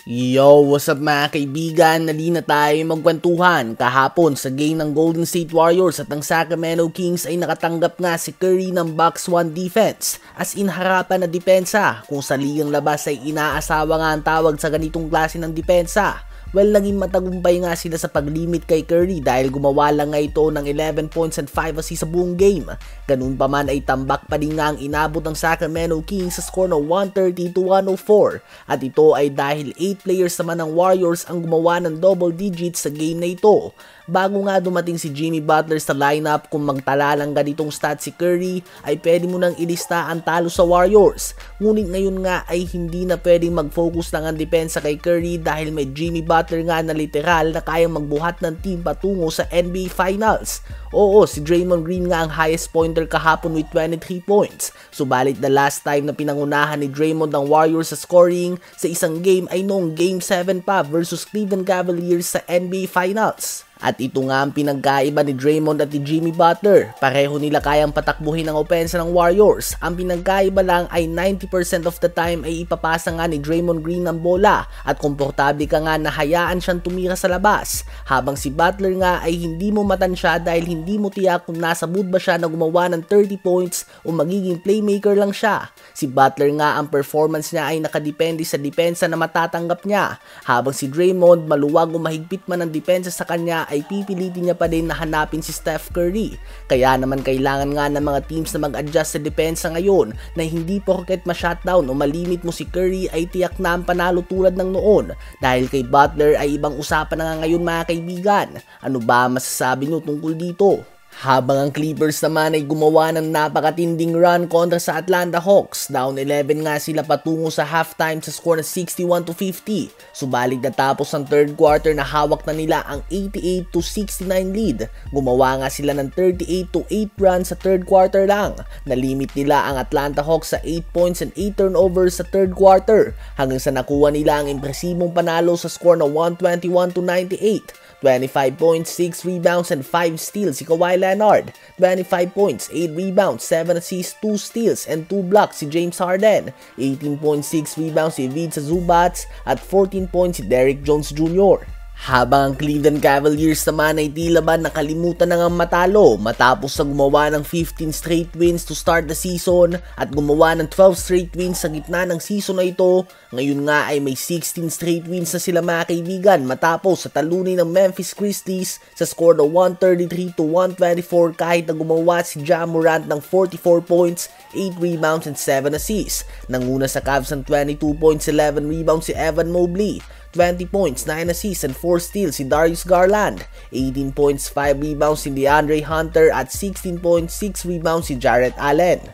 Yo, what's up mga kaibigan? Nali na tayo magkwentuhan. Kahapon sa game ng Golden State Warriors at ng Sacramento Kings ay nakatanggap nga si Curry ng box 1 defense. As in harapan na depensa, kung sa ligang labas ay inaasawa nga ang tawag sa ganitong klase ng depensa. Well, naging matagumpay nga sila sa paglimit kay Curry dahil gumawa lang nga ito ng 11 points and 5 assists sa buong game. Ganun pa man ay tambak pa din nga ang inabot ng Sacramento Kings sa score na 130-104. At ito ay dahil 8 players naman ng Warriors ang gumawa ng double digits sa game na ito. Bago nga dumating si Jimmy Butler sa lineup, kung magtala lang ganitong stats si Curry ay pwede mo nang ilista ang talo sa Warriors. Ngunit ngayon nga ay hindi na pwedeng mag-focus lang ang depensa kay Curry dahil may Jimmy Butler nga na literal na kayang magbuhat ng team patungo sa NBA Finals. Oo, si Draymond Green nga ang highest pointer kahapon with 23 points. Subalit the last time na pinangunahan ni Draymond ng Warriors sa scoring sa isang game ay noong Game 7 pa versus Cleveland Cavaliers sa NBA Finals. At ito nga ang pinagkaiba ni Draymond at ni Jimmy Butler. Pareho nila kayang patakbuhin ang opensa ng Warriors. Ang pinagkaiba lang ay 90% of the time ay ipapasa nga ni Draymond Green ang bola at komportable ka nga na hayaan siyang tumira sa labas. Habang si Butler nga ay hindi mo matansya dahil hindi mo tiyak kung nasa mood ba siya na gumawa ng 30 points o magiging playmaker lang siya. Si Butler nga ang performance niya ay nakadepende sa depensa na matatanggap niya. Habang si Draymond maluwag o mahigpit man ang depensa sa kanya ay pipilitin niya pa din na hanapin si Steph Curry. Kaya naman kailangan nga ng mga teams na mag-adjust sa depensa ngayon na hindi porket ma-shutdown o malimit mo si Curry ay tiyak na ang panalo tulad ng noon. Dahil kay Butler ay ibang usapan na nga ngayon mga kaibigan. Ano ba masasabi nyo tungkol dito? Habang ang Clippers naman ay gumawa ng napakatinding run kontra sa Atlanta Hawks. Down 11 nga sila patungo sa halftime sa score na 61-50. Subalit natapos ang third quarter na hawak na nila ang 88-69 lead. Gumawa nga sila ng 38-8 run sa third quarter lang. Nalimit nila ang Atlanta Hawks sa 8 points and 8 turnovers sa third quarter hanggang sa nakuha nila ang impresibong panalo sa score na 121-98. 25 points, 6 rebounds, and 5 steals si Kawhi Leonard. 25 points, 8 rebounds, 7 assists, 2 steals, and 2 blocks si James Harden. 18.6 rebounds si Ivica Zubac at 14 points si Derrick Jones Jr. Habang ang Cleveland Cavaliers naman ay tila ba nakalimutan na nga matalo matapos sa gumawa ng 15 straight wins to start the season at gumawa ng 12 straight wins sa gitna ng season na ito. Ngayon nga ay may 16 straight wins na sila mga kaibigan matapos sa talunin ng Memphis Grizzlies sa score na 133-124 kahit na gumawa si Ja Morant ng 44 points, 8 rebounds, and 7 assists. Nanguna sa Cavs ng 22 points, 11 rebounds si Evan Mobley. 20 points, 9 assists, and 4 steals si Darius Garland. 18 points, 5 rebounds si DeAndre Hunter at 16 points, 6 rebounds si Jarrett Allen.